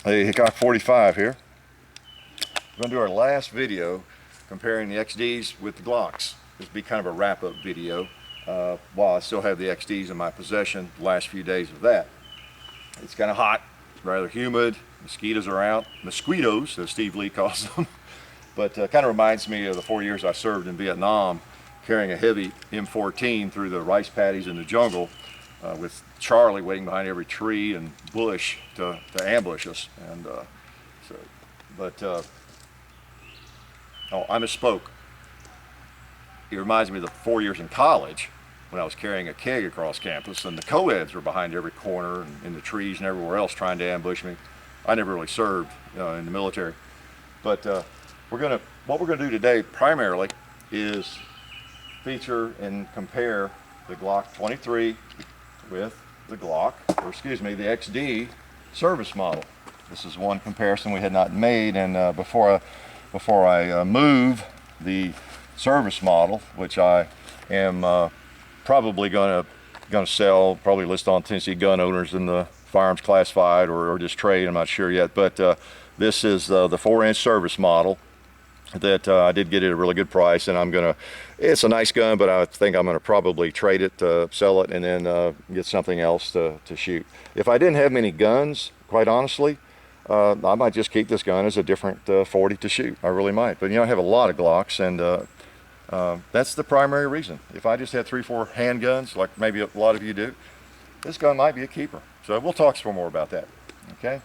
a Hickok 45 here. We're going to do our last video comparing the XDs with the Glocks. This will be kind of a wrap-up video while I still have the XDs in my possession, the last few days of that. It's kind of hot, rather humid, mosquitoes are out, mosquitoes as Steve Lee calls them, but kind of reminds me of the 4 years I served in Vietnam, carrying a heavy M14 through the rice paddies in the jungle with Charlie waiting behind every tree and bush to ambush us. And oh, I misspoke. It reminds me of the 4 years in college when I was carrying a keg across campus and the co-eds were behind every corner and in the trees and everywhere else trying to ambush me. I never really served in the military. But what we're gonna do today primarily is feature and compare the Glock 23 with the Glock, or excuse me, the XD service model. This is one comparison we had not made, and before I move the service model, which I am probably gonna sell, probably list on Tennessee gun owners in the Firearms Classified or just trade, I'm not sure yet, but this is the 4-inch service model that I did get at a really good price, and it's a nice gun, but I think I'm gonna probably trade it, sell it, and then get something else to shoot. If I didn't have many guns, quite honestly, I might just keep this gun as a different 40 to shoot. I really might, but I have a lot of Glocks, and that's the primary reason. If I just had 3-4 handguns, like maybe a lot of you do, this gun might be a keeper. So we'll talk some more about that. Okay,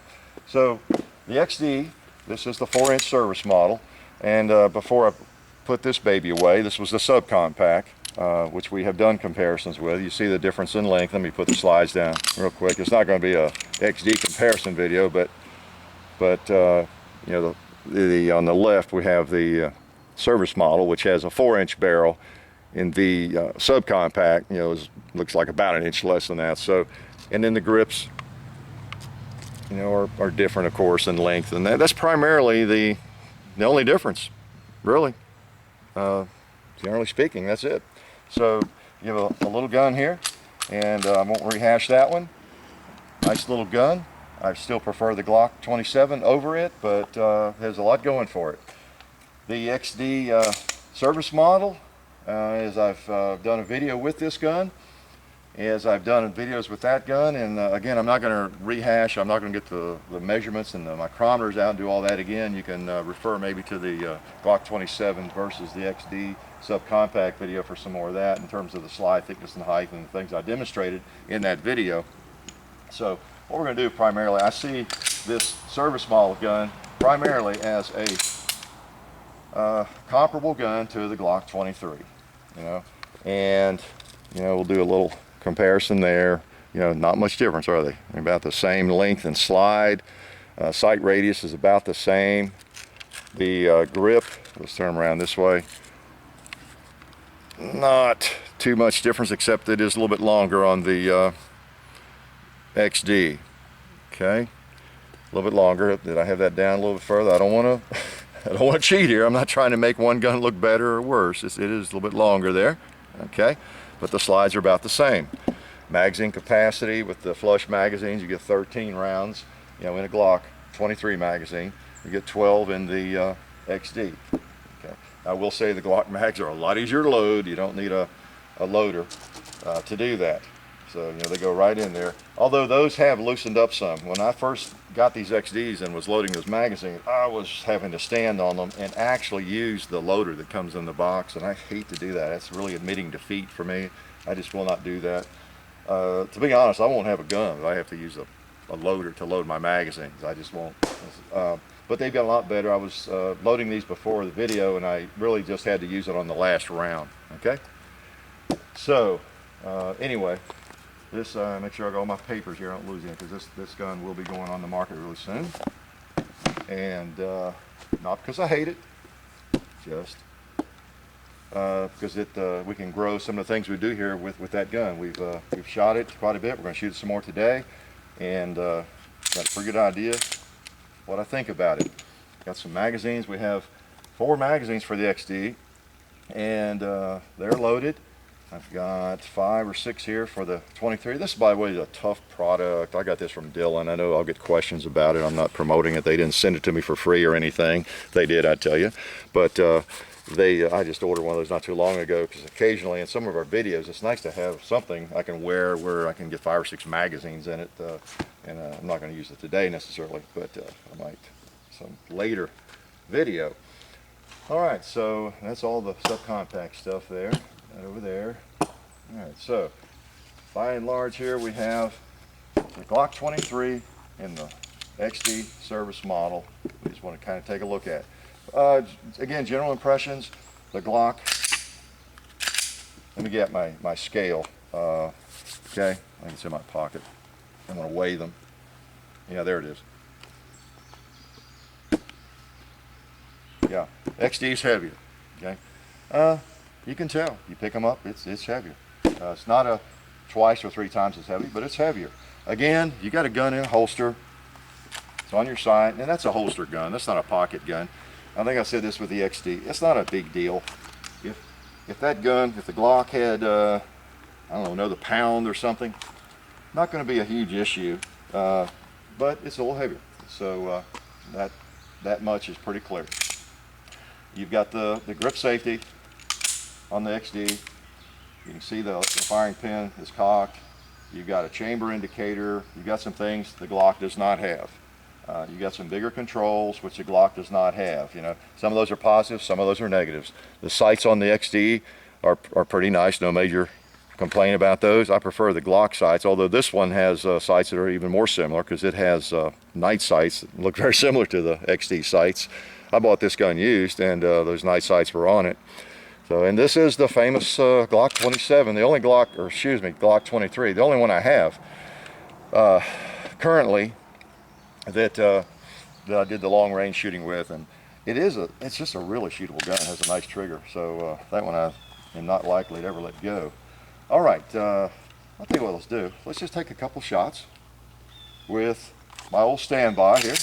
so the XD, this is the 4-inch service model. And before I put this baby away, this was the Subcompact, which we have done comparisons with. You see the difference in length. Let me put the slides down real quick. It's not going to be a XD comparison video, but on the left we have the service model, which has a 4-inch barrel. In the Subcompact, looks like about an inch less than that. So, and then the grips, are different, of course, in length, and that's primarily the only difference, really. Generally speaking, that's it. So you have a little gun here, and I won't rehash that one. Nice little gun. I still prefer the Glock 27 over it, but has a lot going for it. The XD service model, as I've done a video with this gun, as I've done videos with that gun, and again, I'm not going to rehash, I'm not going to get the measurements and the micrometers out and do all that again. You can refer maybe to the Glock 27 versus the XD Subcompact video for some more of that in terms of the slide thickness and height and the things I demonstrated in that video. So what we're going to do primarily, I see this service model gun primarily as a comparable gun to the Glock 23, and we'll do a little comparison there. Not much difference, are they? They're about the same length and slide. Sight radius is about the same. The grip, let's turn them around this way. Not too much difference, except it is a little bit longer on the XD. Okay, a little bit longer. Did I have that down a little bit further? I don't want to cheat here. I'm not trying to make one gun look better or worse. It is a little bit longer there. Okay, but the slides are about the same. Magazine capacity with the flush magazines, you get 13 rounds, in a Glock 23 magazine. You get 12 in the XD. Okay. I will say the Glock mags are a lot easier to load. You don't need a loader to do that. So they go right in there. Although those have loosened up some. When I first got these XDs and was loading those magazines, I was having to stand on them and actually use the loader that comes in the box, and I hate to do that. That's really admitting defeat for me. I just will not do that. To be honest, I won't have a gun if I have to use a loader to load my magazines. I just won't. But they've got a lot better. I was loading these before the video, and I really just had to use it on the last round. Okay. So anyway, this make sure I got all my papers here. I don't lose any, because this gun will be going on the market really soon. And not because I hate it, just because we can grow some of the things we do here with that gun. We've shot it quite a bit. We're going to shoot it some more today, and got a pretty good idea what I think about it. Got some magazines. We have 4 magazines for the XD, and they're loaded. I've got 5 or 6 here for the 23. This, by the way, is a tough product. I got this from Dylan. I know I'll get questions about it. I'm not promoting it. They didn't send it to me for free or anything. If they did, I'd tell you. But I just ordered one of those not too long ago, because occasionally in some of our videos, it's nice to have something I can wear where I can get 5 or 6 magazines in it. And I'm not going to use it today necessarily, but I might some later video. All right, so that's all the subcompact stuff there. Over there. All right, so by and large here we have the Glock 23 in the XD service model. We just want to kind of take a look at. Again, general impressions. The Glock. Let me get my scale. Okay, I think it's in my pocket. I'm going to weigh them. Yeah, there it is. Yeah, XD is heavier. Okay. You can tell. You pick them up, it's heavier. It's not a twice or 3 times as heavy, but it's heavier. Again, you got a gun in a holster. It's on your side, and that's a holster gun. That's not a pocket gun. I think I said this with the XD. It's not a big deal. If that gun, if the Glock had, I don't know, another pound or something, not going to be a huge issue. But it's a little heavier. So that much is pretty clear. You've got the grip safety on the XD. You can see the firing pin is cocked. You've got a chamber indicator. You've got some things the Glock does not have. You've got some bigger controls, which the Glock does not have. You know, some of those are positives, some of those are negatives. The sights on the XD are pretty nice. No major complaint about those. I prefer the Glock sights, although this one has sights that are even more similar, because it has night sights that look very similar to the XD sights. I bought this gun used, and those night sights were on it. So, and this is the famous Glock 27, the only Glock 23, the only one I have currently that I did the long range shooting with, and it's just a really shootable gun. It has a nice trigger, so that one I am not likely to ever let go. All right, I'll tell you what let's do. Let's just take a couple shots with my old standby here.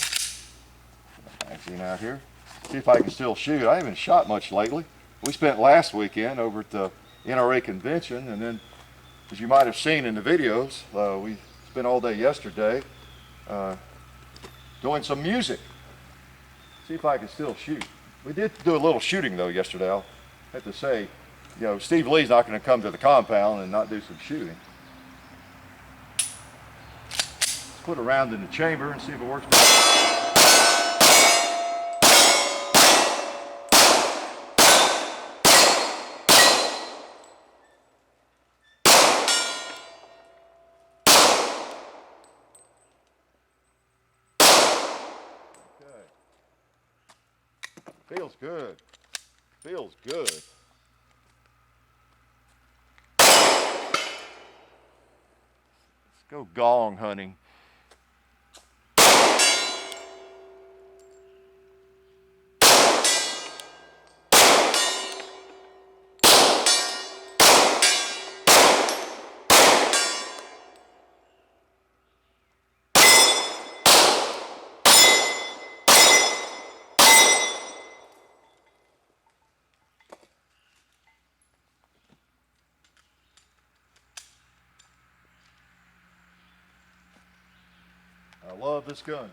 Magazine out here. See if I can still shoot. I haven't shot much lately. We spent last weekend over at the NRA convention, and then, as you might have seen in the videos, we spent all day yesterday doing some music. See if I can still shoot. We did do a little shooting though yesterday. I'll have to say, you know, Steve Lee's not going to come to the compound and not do some shooting. Let's put a round in the chamber and see if it works. Feels good. Feels good. Let's go gong hunting. I love this gun.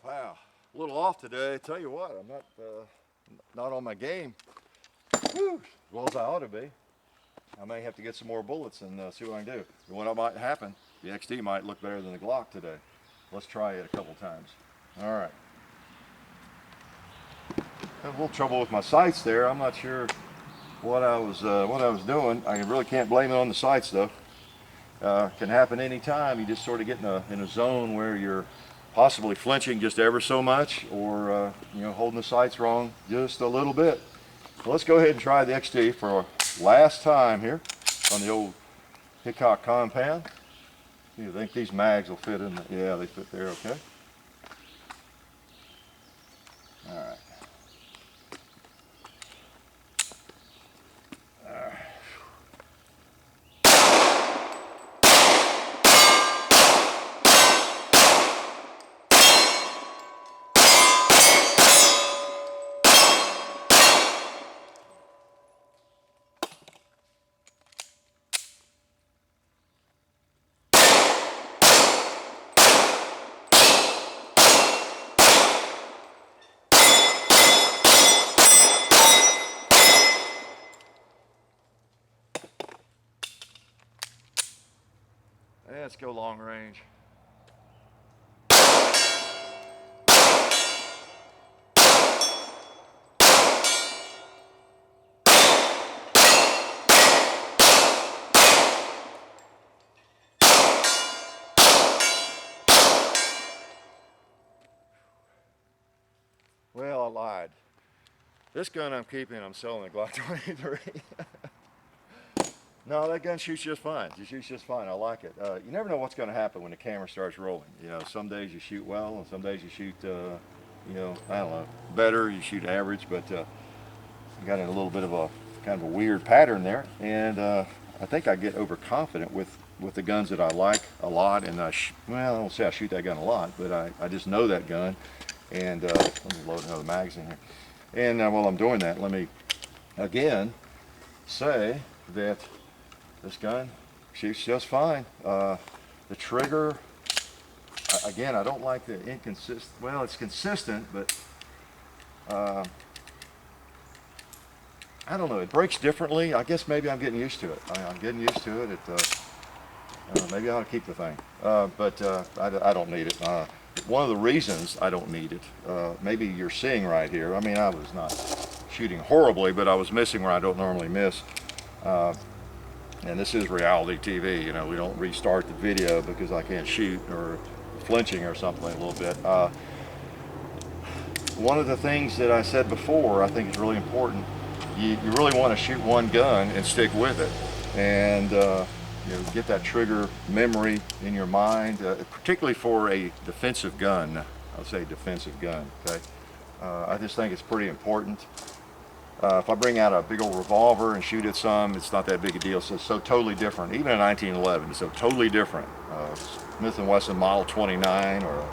Wow, a little off today. I tell you what, I'm not on my game. Whew, as well as I ought to be. I may have to get some more bullets and see what I can do. What might happen, the XD might look better than the Glock today. Let's try it a couple times. All right. Had a little trouble with my sights there. I'm not sure what I was doing. I really can't blame it on the sights though. Can happen anytime. You just sort of get in a zone where you're possibly flinching just ever so much, or holding the sights wrong just a little bit. So let's go ahead and try the XD for last time here on the old Hickok compound. You think these mags will fit in? Yeah, they fit there. Okay. All right. Let's go long range. Well, I lied. This gun I'm keeping, I'm selling a Glock 23. No, that gun shoots just fine. It shoots just fine. I like it. You never know what's going to happen when the camera starts rolling. Some days you shoot well, and some days you shoot, I don't know, better. You shoot average, but you got in a little bit of a kind of a weird pattern there. And I think I get overconfident with the guns that I like a lot. And I don't say I shoot that gun a lot, but I just know that gun. And let me load another magazine here. And while I'm doing that, let me again say that this gun shoots just fine. The trigger, again, I don't like the inconsistent. Well, it's consistent, but I don't know. It breaks differently. I guess maybe I'm getting used to it. I'm getting used to it. Maybe I ought to keep the thing, but I don't need it. One of the reasons I don't need it, maybe you're seeing right here. I mean, I was not shooting horribly, but I was missing where I don't normally miss. And this is reality TV. We don't restart the video because I can't shoot or flinching or something a little bit. One of the things that I said before, I think is really important. You really want to shoot one gun and stick with it, and get that trigger memory in your mind, particularly for a defensive gun. I'll say defensive gun. Okay, I just think it's pretty important. If I bring out a big old revolver and shoot at some, it's not that big a deal. So it's so totally different. Even in 1911, it's so totally different. Smith & Wesson Model 29 or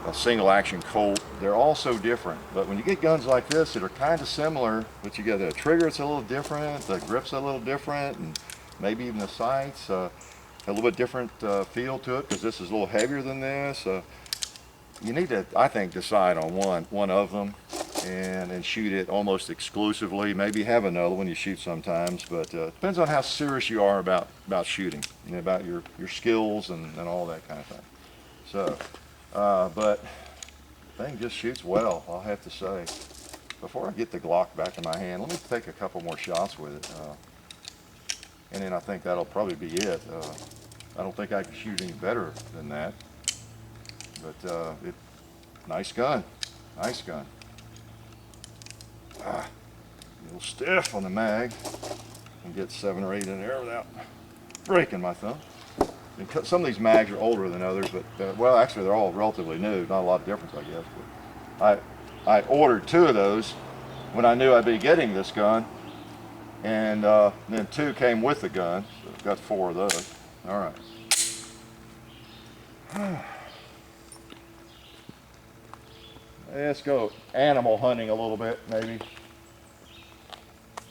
a single action Colt, they're all so different. But when you get guns like this that are kind of similar, but you get the trigger, it's a little different, the grip's a little different, and maybe even the sights, a little bit different feel to it because this is a little heavier than this. You need to, I think, decide on one of them and shoot it almost exclusively. Maybe have another one you shoot sometimes, but depends on how serious you are about shooting, about your skills and all that kind of thing. So, but the thing just shoots well, I'll have to say. Before I get the Glock back in my hand, let me take a couple more shots with it. And then I think that'll probably be it. I don't think I can shoot any better than that. But nice gun, nice gun. A little stiff on the mag. Can get 7 or 8 in there without breaking my thumb. And some of these mags are older than others, but well, actually they're all relatively new. Not a lot of difference, I guess. But I ordered 2 of those when I knew I'd be getting this gun, and then 2 came with the gun. So I've got 4 of those. All right. Let's go animal hunting a little bit, maybe.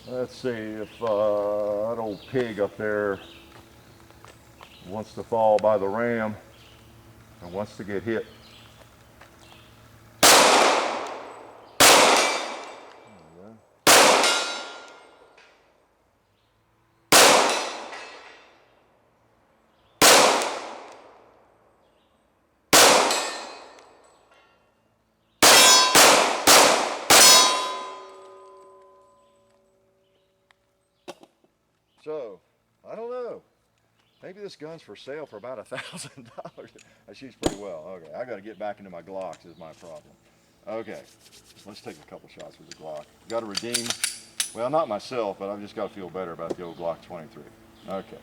Let's see if that old pig up there wants to fall by the ram and wants to get hit. There we go. So, I don't know. Maybe this gun's for sale for about $1,000. That shoots pretty well. Okay, I got to get back into my Glocks is my problem. Okay, let's take a couple shots with the Glock. Got to redeem, well, not myself, but I've just got to feel better about the old Glock 23. Okay.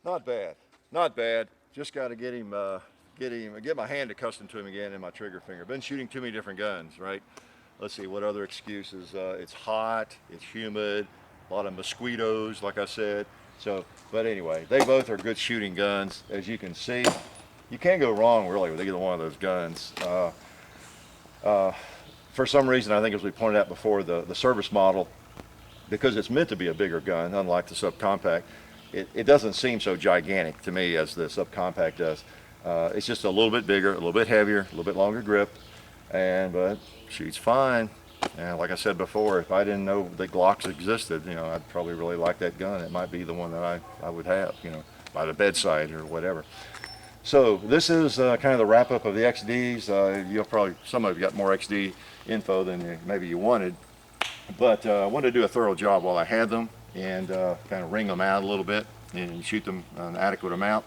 Not bad, not bad. Just got to get my hand accustomed to him again and my trigger finger. Been shooting too many different guns, right? Let's see, what other excuses? It's hot, it's humid, a lot of mosquitoes, like I said. So, but anyway, they both are good shooting guns. As you can see, you can't go wrong really with either one of those guns. For some reason, I think as we pointed out before, the service model, because it's meant to be a bigger gun, unlike the Subcompact, it doesn't seem so gigantic to me as the Subcompact does. It's just a little bit bigger, a little bit heavier, a little bit longer grip, but shoots fine. And like I said before, if I didn't know that Glocks existed, I'd probably really like that gun. It might be the one that I would have, by the bedside or whatever. So this is kind of the wrap up of the XDs. You'll probably, some of you got more XD info than maybe you wanted, but I wanted to do a thorough job while I had them and kind of wring them out a little bit and shoot them an adequate amount.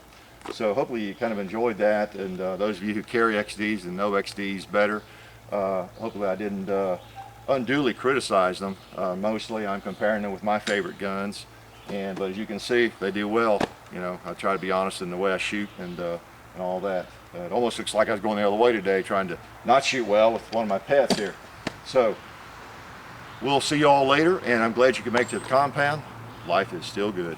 So hopefully you kind of enjoyed that, and those of you who carry XDs and know XDs better, hopefully I didn't unduly criticize them. Mostly I'm comparing them with my favorite guns, but as you can see, they do well. I try to be honest in the way I shoot and all that. It almost looks like I was going the other way today, trying to not shoot well with one of my pets here. So we'll see you all later, and I'm glad you could make it to the compound. Life is still good.